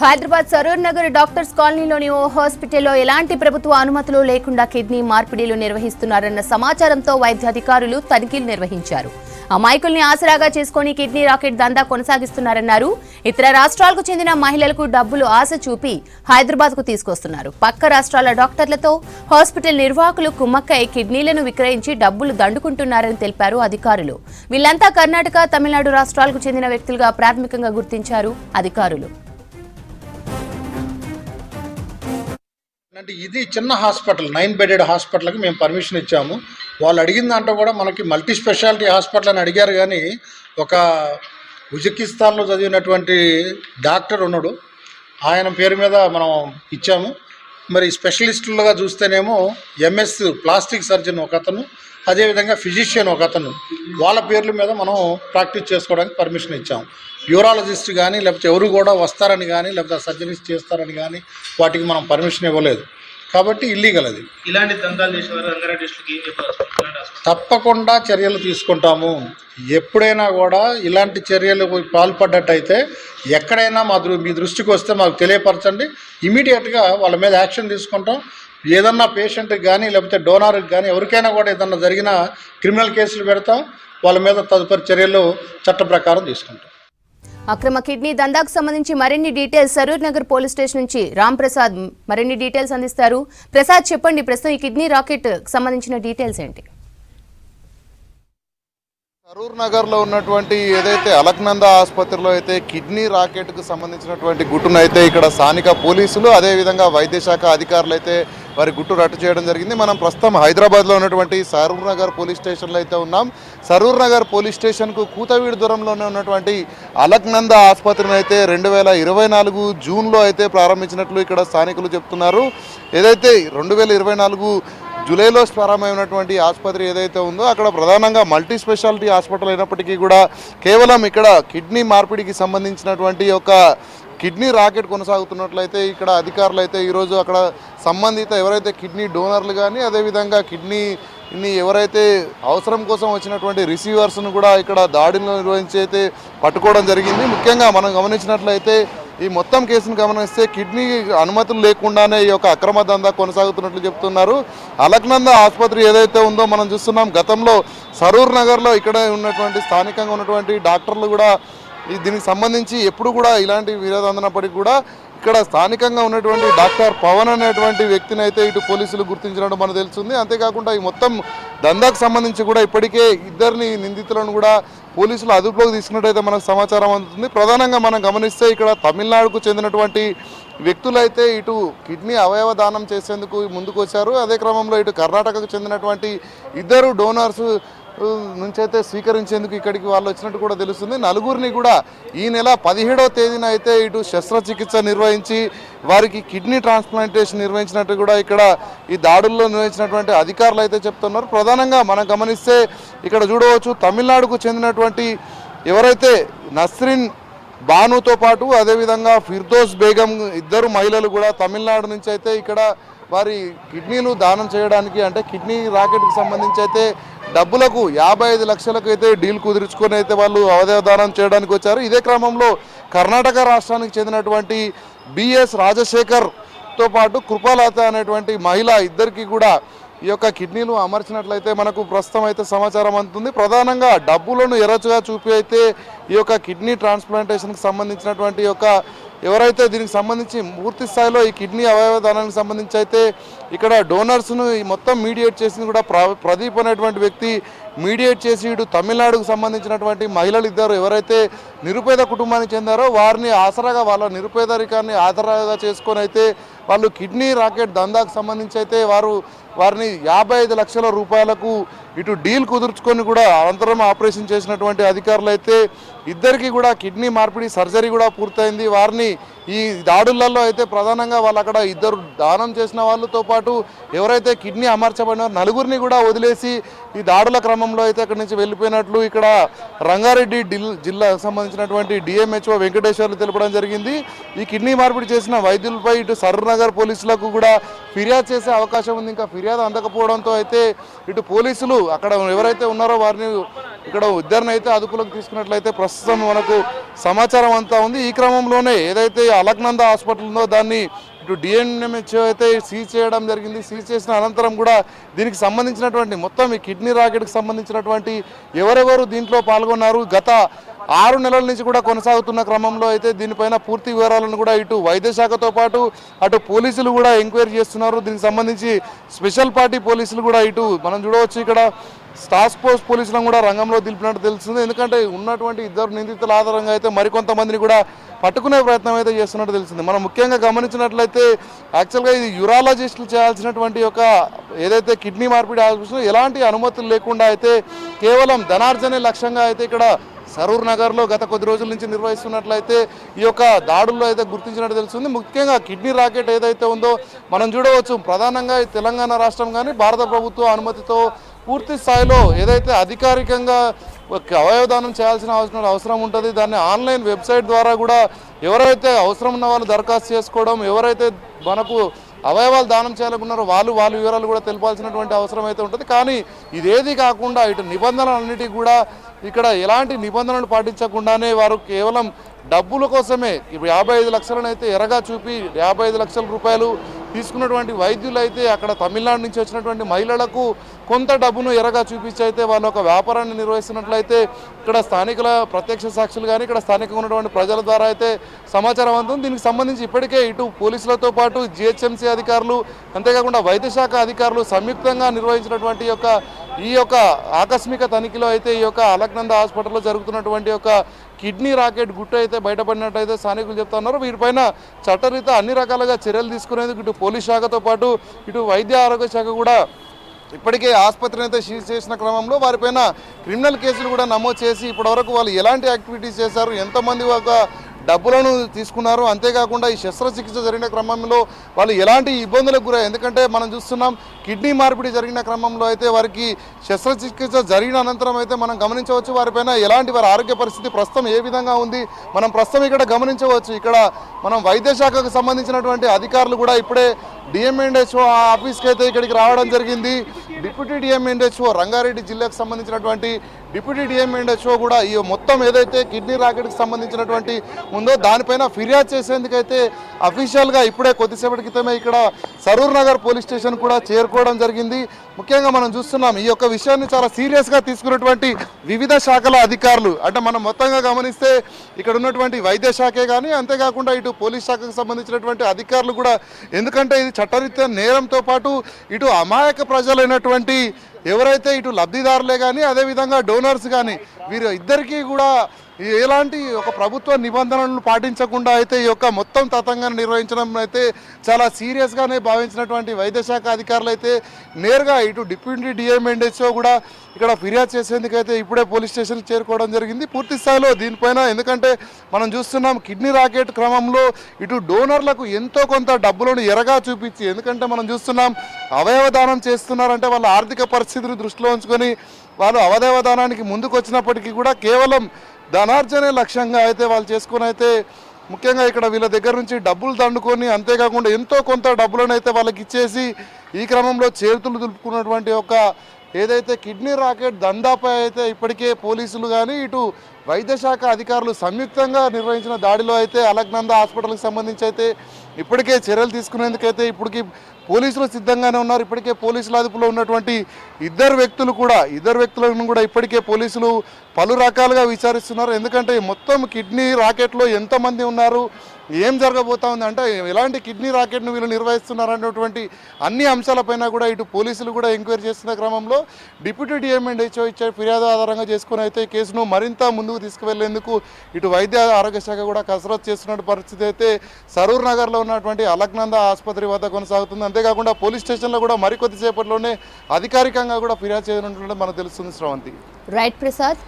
Hyderabad Saroor Nagar doctors కాలనీలోని ఓ హాస్పిటల్లో ఎలాంటి ప్రభుత్వ అనుమతులు లేకుండా కిడ్నీ మార్పిడిలు నిర్వహిస్తున్నారన్న సమాచారంతో వైద్యాధికారులు తనిఖీలు నిర్వహించారు. అమాయకుల్ని ఆసరాగా చేసుకుని కిడ్నీ రాకెట్ దందా కొనసాగిస్తున్నారన్నారు. ఇతర రాష్ట్రాలకు చెందిన మహిళలకు డబ్బులు ఆశ చూపి హైదరాబాద్ కు తీసుకొస్తున్నారు. పక్క రాష్ట్రాల డాక్టర్లతో హాస్పిటల్ నిర్వాహకులు కుమ్మక్కై కిడ్నీలను విక్రయించి డబ్బులు దండుకుంటున్నారని తెలిపారు అధికారులు. వీళ్లంతా కర్ణాటక, తమిళనాడు రాష్ట్రాలకు చెందిన వ్యక్తులుగా ప్రాథమికంగా గుర్తించారు అధికారులు. అంటే ఇది చిన్న హాస్పిటల్, 9 బెడెడ్ హాస్పిటల్కి మేము పర్మిషన్ ఇచ్చాము. వాళ్ళు అడిగిన దాంట్లో కూడా మనకి మల్టీ స్పెషాలిటీ హాస్పిటల్ అని అడిగారు, కానీ ఒక ఉజ్బెకిస్తాన్లో చదివినటువంటి డాక్టర్ ఉన్నాడు, ఆయన పేరు మీద మనం ఇచ్చాము. మరి స్పెషలిస్టులుగా చూస్తేనేమో ఎంఎస్ ప్లాస్టిక్ సర్జన్ ఒక అతను, అదేవిధంగా ఫిజిషియన్ ఒక అతను, వాళ్ళ పేర్ల మీద మనం ప్రాక్టీస్ చేసుకోవడానికి పర్మిషన్ ఇచ్చాము. యూరాలజిస్ట్ కానీ లేకపోతే ఎవరు కూడా వస్తారని కానీ లేకపోతే సర్జరీస్ చేస్తారని కానీ వాటికి మనం పర్మిషన్ ఇవ్వలేదు. కాబట్టి ఇల్లీగల్ అది. ఇలాంటి దందాలు చేసేవారు రంగారెడ్డికి ఏం చెప్పారు? తప్పకుండా చర్యలు తీసుకుంటాము. ఎప్పుడైనా కూడా ఇలాంటి చర్యలు పాల్పడ్డట్టయితే ఎక్కడైనా మీ దృష్టికి వస్తే మాకు తెలియపరచండి. ఇమీడియట్గా వాళ్ళ మీద యాక్షన్ తీసుకుంటాం. ఏదన్నా పేషెంట్కి కానీ లేకపోతే డోనార్కి కానీ ఎవరికైనా కూడా ఏదన్నా జరిగిన క్రిమినల్ కేసులు పెడతాం. వాళ్ళ మీద తదుపరి చర్యలు చట్ట ప్రకారం తీసుకుంటాం. అక్రమ కిడ్నీ దందాకు సంబంధించి మరిన్ని details Saroor Nagar police station నుంచి రామ్ ప్రసాద్ మరిన్ని డీటెయిల్స్ అందిస్తారు. ప్రసాద్, చెప్పండి, ప్రస్తుతం ఈ కిడ్నీ రాకెట్ సంబంధించిన డీటెయిల్స్ ఏంటి? సరూర్ నగర్లో ఉన్నటువంటి ఏదైతే అలక్నంద ఆసుపత్రిలో అయితే కిడ్నీ రాకెట్కు సంబంధించినటువంటి గుట్టును అయితే ఇక్కడ స్థానిక పోలీసులు అదేవిధంగా వైద్య శాఖ అధికారులు అయితే వారి గుట్టు రట్టు చేయడం జరిగింది. మనం ప్రస్తుతం హైదరాబాద్లో ఉన్నటువంటి సరూర్ నగర్ పోలీస్ స్టేషన్లో అయితే ఉన్నాం. సరూర్ నగర్ పోలీస్ స్టేషన్కు కూతవీడు దూరంలోనే ఉన్నటువంటి అలక్నంద ఆసుపత్రిని అయితే 2024 జూన్లో అయితే ప్రారంభించినట్లు ఇక్కడ స్థానికులు చెప్తున్నారు. ఏదైతే 2024 జూలైలో ప్రారంభమైనటువంటి ఆసుపత్రి ఏదైతే ఉందో అక్కడ ప్రధానంగా మల్టీ స్పెషాలిటీ హాస్పిటల్ అయినప్పటికీ కూడా కేవలం ఇక్కడ కిడ్నీ మార్పిడికి సంబంధించినటువంటి ఒక కిడ్నీ రాకెట్ కొనసాగుతున్నట్లయితే ఇక్కడ అధికారులు అయితే ఈరోజు అక్కడ సంబంధిత ఎవరైతే కిడ్నీ డోనర్లు కానీ అదేవిధంగా కిడ్నీని ఎవరైతే అవసరం కోసం వచ్చినటువంటి రిసీవర్స్ను కూడా ఇక్కడ దాడిలో నిర్వహించి అయితే పట్టుకోవడం జరిగింది. ముఖ్యంగా మనం గమనించినట్లయితే ఈ మొత్తం కేసును గమనిస్తే కిడ్నీ అనుమతులు లేకుండానే ఈ యొక్క అక్రమ దందా కొనసాగుతున్నట్లు చెప్తున్నారు. అలక్నంద ఆసుపత్రి ఏదైతే ఉందో మనం చూస్తున్నాం, గతంలో సరూర్ నగర్లో ఇక్కడ ఉన్నటువంటి స్థానికంగా ఉన్నటువంటి డాక్టర్లు కూడా దీనికి సంబంధించి ఎప్పుడు కూడా ఇలాంటి విరోధం అందినప్పటికీ కూడా ఇక్కడ స్థానికంగా ఉన్నటువంటి డాక్టర్ పవన్ అనేటువంటి వ్యక్తిని అయితే ఇటు పోలీసులు గుర్తించినట్టు మనకు తెలుస్తుంది. అంతేకాకుండా ఈ మొత్తం దందాకు సంబంధించి కూడా ఇప్పటికే ఇద్దరిని నిందితులను కూడా పోలీసులు అదుపులోకి తీసుకున్నట్టయితే మనకు సమాచారం అందుతుంది. ప్రధానంగా మనం గమనిస్తే ఇక్కడ తమిళనాడుకు చెందినటువంటి వ్యక్తులైతే ఇటు కిడ్నీ అవయవ దానం చేసేందుకు ముందుకు వచ్చారు. అదే క్రమంలో ఇటు కర్ణాటకకు చెందినటువంటి ఇద్దరు డోనర్స్ నుంచి అయితే స్వీకరించేందుకు ఇక్కడికి వాళ్ళు వచ్చినట్టు కూడా తెలుస్తుంది. నలుగురిని కూడా ఈ నెల 17వ తేదీన అయితే ఇటు శస్త్రచికిత్స నిర్వహించి వారికి కిడ్నీ ట్రాన్స్ప్లాంటేషన్ నిర్వహించినట్టు కూడా ఇక్కడ ఈ దాడుల్లో నిర్వహించినటువంటి అధికారులు అయితే చెప్తున్నారు. ప్రధానంగా మనం గమనిస్తే ఇక్కడ చూడవచ్చు, తమిళనాడుకు చెందినటువంటి ఎవరైతే నస్రిన్ బానుతో పాటు అదేవిధంగా ఫిర్దోస్ బేగం ఇద్దరు మహిళలు కూడా తమిళనాడు నుంచి అయితే ఇక్కడ వారి కిడ్నీలు దానం చేయడానికి అంటే కిడ్నీ రాకెట్కి సంబంధించి అయితే డబ్బులకు 55 లక్షలకు అయితే డీల్ కుదుర్చుకొని అయితే వాళ్ళు అవయవ దానం చేయడానికి వచ్చారు. ఇదే క్రమంలో కర్ణాటక రాష్ట్రానికి చెందినటువంటి బిఎస్ రాజశేఖర్తో పాటు కృపాలత అనేటువంటి మహిళ ఇద్దరికి కూడా ఈ యొక్క కిడ్నీలు అమర్చినట్లయితే మనకు ప్రస్తుతం అయితే సమాచారం అందుతుంది. ప్రధానంగా డబ్బులను ఎరచుగా చూపి అయితే ఈ యొక్క కిడ్నీ ట్రాన్స్ప్లాంటేషన్కి సంబంధించినటువంటి యొక్క ఎవరైతే దీనికి సంబంధించి పూర్తి స్థాయిలో ఈ కిడ్నీ అవయవ దానానికి సంబంధించి అయితే ఇక్కడ డోనర్స్ను ఈ మొత్తం మీడియేట్ చేసింది కూడా ప్రదీప్ అనేటువంటి వ్యక్తి మీడియేట్ చేసి ఇటు తమిళనాడుకు సంబంధించినటువంటి మహిళలు ఇద్దరు ఎవరైతే నిరుపేద కుటుంబానికి చెందారో వారిని ఆసరాగా వాళ్ళ నిరుపేదరికాన్ని ఆసరాగా చేసుకొని అయితే వాళ్ళు కిడ్నీ రాకెట్ దందాకు సంబంధించి అయితే వారిని 55 లక్షల రూపాయలకు ఇటు డీల్ కుదుర్చుకొని కూడా అనంతరం ఆపరేషన్ చేసినటువంటి అధికారులు అయితే ఇద్దరికి కూడా కిడ్నీ మార్పిడి సర్జరీ కూడా పూర్తయింది. వారిని ఈ దాడులలో అయితే ప్రధానంగా వాళ్ళు అక్కడ ఇద్దరు దానం చేసిన వాళ్ళతో పాటు ఎవరైతే కిడ్నీ అమర్చబడినారో నలుగురిని కూడా వదిలేసి ఈ దాడుల క్రమంలో అయితే అక్కడి నుంచి వెళ్ళిపోయినట్లు ఇక్కడ రంగారెడ్డి జిల్లాకు సంబంధించినటువంటి డిఎంహెచ్ఓ వెంకటేశ్వర్లు తెలపడం జరిగింది. ఈ కిడ్నీ మార్పిడి చేసిన వైద్యులపై ఇటు సరూర్ నగర్ పోలీసులకు కూడా ఫిర్యాదు చేసే అవకాశం ఉంది. ఇంకా ఫిర్యాదు అందకపోవడంతో అయితే ఇటు పోలీసులు అక్కడ ఎవరైతే ఉన్నారో వారిని ఇక్కడ ఇద్దరిని అయితే అదుపులోకి తీసుకున్నట్లయితే ప్రస్తుతం మనకు సమాచారం అంతా ఉంది. ఈ క్రమంలోనే ఏదైతే అలక్నంద హాస్పిటల్ ఉందో దాన్ని ఇటు డిఎన్ఎంహెచ్ఓ అయితే సీజ్ చేయడం జరిగింది. సీజ్ చేసిన అనంతరం కూడా దీనికి సంబంధించినటువంటి మొత్తం ఈ కిడ్నీ రాకెట్కి సంబంధించినటువంటి ఎవరెవరు దీంట్లో పాల్గొన్నారు గత 6 నెలల నుంచి కూడా కొనసాగుతున్న క్రమంలో అయితే దీనిపైన పూర్తి వివరాలను కూడా ఇటు వైద్య శాఖతో పాటు అటు పోలీసులు కూడా ఎంక్వైరీ చేస్తున్నారు. దీనికి సంబంధించి స్పెషల్ పార్టీ పోలీసులు కూడా ఇటు మనం చూడవచ్చు ఇక్కడ టాస్క్ ఫోర్స్ పోలీసులను కూడా రంగంలో దింపినట్టు తెలుస్తుంది. ఎందుకంటే ఉన్నటువంటి ఇద్దరు నిందితుల ఆధారంగా అయితే మరికొంతమందిని కూడా పట్టుకునే ప్రయత్నం అయితే చేస్తున్నట్టు తెలిసింది. మనం ముఖ్యంగా గమనించినట్లయితే యాక్చువల్గా ఇది యూరాలజిస్టులు చేయాల్సినటువంటి ఒక ఏదైతే కిడ్నీ మార్పిడి ఆపరేషన్ ఎలాంటి అనుమతులు లేకుండా అయితే కేవలం ధనార్జనే లక్ష్యంగా అయితే ఇక్కడ సరూర్ నగర్లో గత కొద్ది రోజుల నుంచి నిర్వహిస్తున్నట్లయితే ఈ యొక్క దాడుల్లో అయితే గుర్తించినట్టు తెలుస్తుంది. ముఖ్యంగా కిడ్నీ రాకెట్ ఏదైతే ఉందో మనం చూడవచ్చు ప్రధానంగా తెలంగాణ రాష్ట్రం కానీ భారత ప్రభుత్వ అనుమతితో పూర్తి స్థాయిలో ఏదైతే అధికారికంగా అవయవదానం చేయాల్సిన అవసరం ఉంటుంది. దాన్ని ఆన్లైన్ వెబ్సైట్ ద్వారా కూడా ఎవరైతే అవసరం ఉన్న వాళ్ళు దరఖాస్తు చేసుకోవడం, ఎవరైతే మనకు అవయవాలు దానం చేయాలనుకున్నారో వాళ్ళ వివరాలు కూడా తెలపాల్సినటువంటి అవసరం అయితే ఉంటుంది. కానీ ఇదేది కాకుండా ఇటు నిబంధనలన్నిటికీ కూడా ఇక్కడ ఎలాంటి నిబంధనలు పాటించకుండానే వారు కేవలం డబ్బుల కోసమే ఇప్పుడు 55 లక్షలను అయితే ఎరగా చూపి 55 లక్షల రూపాయలు తీసుకున్నటువంటి వైద్యులు అయితే అక్కడ తమిళనాడు నుంచి వచ్చినటువంటి మహిళలకు కొంత డబ్బును ఎరగా చూపించి అయితే వాళ్ళ ఒక వ్యాపారాన్ని నిర్వహిస్తున్నట్లయితే ఇక్కడ స్థానికుల ప్రత్యక్ష సాక్షులు కానీ ఇక్కడ స్థానికంగా ఉన్నటువంటి ప్రజల ద్వారా అయితే సమాచారం అందుతుంది. దీనికి సంబంధించి ఇప్పటికే ఇటు పోలీసులతో పాటు జిహెచ్ఎంసీ అధికారులు అంతేకాకుండా వైద్య శాఖ అధికారులు సంయుక్తంగా నిర్వహించినటువంటి ఈ యొక్క ఆకస్మిక తనిఖీలో అయితే ఈ యొక్క అలక్నంద హాస్పిటల్లో జరుగుతున్నటువంటి యొక్క కిడ్నీ రాకెట్ గుట్టు అయితే బయటపడినట్టయితే స్థానికులు చెప్తున్నారు. వీరిపైన చట్టరీత్యా అన్ని రకాలుగా చర్యలు తీసుకునేందుకు ఇటు పోలీస్ శాఖతో పాటు ఇటు వైద్య ఆరోగ్య శాఖ కూడా ఇప్పటికే ఆసుపత్రిని అయితే సీజ్ చేసిన క్రమంలో వారిపైన క్రిమినల్ కేసులు కూడా నమోదు చేసి ఇప్పటివరకు వాళ్ళు ఎలాంటి యాక్టివిటీస్ చేశారు, ఎంతమంది ఒక డబ్బులను తీసుకున్నారు, అంతేకాకుండా ఈ శస్త్రచికిత్స జరిగిన క్రమంలో వాళ్ళు ఎలాంటి ఇబ్బందులకు గురయ్యారు. ఎందుకంటే మనం చూస్తున్నాం కిడ్నీ మార్పిడి జరిగిన క్రమంలో అయితే వారికి శస్త్రచికిత్స జరిగిన అనంతరం అయితే మనం గమనించవచ్చు వారిపైన ఎలాంటి వారి ఆరోగ్య పరిస్థితి ప్రస్తుతం ఏ విధంగా ఉంది మనం ప్రస్తుతం ఇక్కడ గమనించవచ్చు. ఇక్కడ మనం వైద్య శాఖకు సంబంధించినటువంటి అధికారులు కూడా ఇప్పుడే డిఎంఎండ్హెచ్ఓ ఆఫీస్కి అయితే ఇక్కడికి రావడం జరిగింది. డిప్యూటీ డిఎంఎండ్హెచ్ఓ రంగారెడ్డి జిల్లాకు సంబంధించినటువంటి డిప్యూటీ డిఎంఎండ్హెచ్ఓ కూడా ఈ మొత్తం ఏదైతే కిడ్నీ రాకెట్కి సంబంధించినటువంటి ఉందో దానిపైన ఫిర్యాదు చేసేందుకైతే అఫీషియల్గా ఇప్పుడే కొద్దిసేపటి క్రితమే ఇక్కడ సరూర్ నగర్ పోలీస్ స్టేషన్ కూడా చేరుకోవడం జరిగింది. ముఖ్యంగా మనం చూస్తున్నాం ఈ యొక్క విషయాన్ని చాలా సీరియస్గా తీసుకున్నటువంటి వివిధ శాఖల అధికారులు అంటే మనం మొత్తంగా గమనిస్తే ఇక్కడ ఉన్నటువంటి వైద్య శాఖే కానీ అంతేకాకుండా ఇటు పోలీస్ శాఖకు సంబంధించినటువంటి అధికారులు కూడా ఎందుకంటే ఇది చట్టరీత్యా నేరంతో పాటు ఇటు అమాయక ప్రజలైనటువంటి ఎవరైతే ఇటు లబ్ధిదారులే కానీ అదేవిధంగా డోనర్స్ కానీ వీరు ఇద్దరికీ కూడా ఎలాంటి ఒక ప్రభుత్వ నిబంధనలను పాటించకుండా అయితే ఈ యొక్క మొత్తం తతంగాన్ని నిర్వహించడం అయితే చాలా సీరియస్గానే భావించినటువంటి వైద్య శాఖ అధికారులు అయితే నేరుగా ఇటు డిప్యూటీ డిఎంఎండ్హెచ్ఓ కూడా ఇక్కడ ఫిర్యాదు చేసేందుకైతే ఇప్పుడే పోలీస్ స్టేషన్కి చేరుకోవడం జరిగింది. పూర్తి స్థాయిలో దీనిపైన ఎందుకంటే మనం చూస్తున్నాం కిడ్నీ రాకెట్ క్రమంలో ఇటు డోనర్లకు ఎంతో కొంత డబ్బులను ఎరగా చూపించి ఎందుకంటే మనం చూస్తున్నాం అవయవదానం చేస్తున్నారంటే వాళ్ళ ఆర్థిక పరిస్థితిని దృష్టిలో ఉంచుకొని వాళ్ళు అవయవదానానికి ముందుకు వచ్చినప్పటికీ కూడా కేవలం ధనార్జనే లక్ష్యంగా అయితే వాళ్ళు చేసుకొని అయితే ముఖ్యంగా ఇక్కడ వీళ్ళ దగ్గర నుంచి డబ్బులు దండుకొని అంతేకాకుండా ఎంతో కొంత డబ్బులను అయితే వాళ్ళకి ఇచ్చేసి ఈ క్రమంలో చేతులు దులుపుకున్నటువంటి ఒక ఏదైతే కిడ్నీ రాకెట్ దందాపై అయితే ఇప్పటికే పోలీసులు కానీ ఇటు వైద్య శాఖ అధికారులు సంయుక్తంగా నిర్వహించిన దాడిలో అయితే అలక్నంద హాస్పిటల్కి సంబంధించి అయితే ఇప్పటికే చర్యలు తీసుకునేందుకైతే ఇప్పటికీ పోలీసులు సిద్ధంగానే ఉన్నారు. ఇప్పటికే పోలీసుల అదుపులో ఉన్నటువంటి ఇద్దరు వ్యక్తులను కూడా ఇప్పటికే పోలీసులు పలు రకాలుగా విచారిస్తున్నారు. ఎందుకంటే మొత్తం కిడ్నీ రాకెట్లో ఎంతమంది ఉన్నారు, ఏం జరగబోతా ఉంది అంటే ఎలాంటి కిడ్నీ రాకెట్ను వీళ్ళు నిర్వహిస్తున్నారు అన్నటువంటి అన్ని అంశాలపైన కూడా ఇటు పోలీసులు కూడా ఎంక్వైరీ చేస్తున్న క్రమంలో డిప్యూటీ డిఎంఎండ్హెచ్ఓ ఇచ్చే ఫిర్యాదు ఆధారంగా చేసుకుని అయితే కేసును మరింత ముందుకు తీసుకువెళ్లేందుకు ఇటు వైద్య ఆరోగ్య శాఖ కూడా కసరత్తు చేస్తున్న పరిస్థితి అయితే సరూర్ నగర్లో ఉన్నటువంటి అలక్నంద ఆసుపత్రి వద్ద కొనసాగుతుంది. అంతేకాకుండా పోలీస్ స్టేషన్లో కూడా మరికొద్దిసేపట్లోనే అధికారికంగా కూడా ఫిర్యాదు చేయనున్నట్టు మనకు తెలుస్తుంది. శ్రవంతి. రైట్ ప్రసాద్.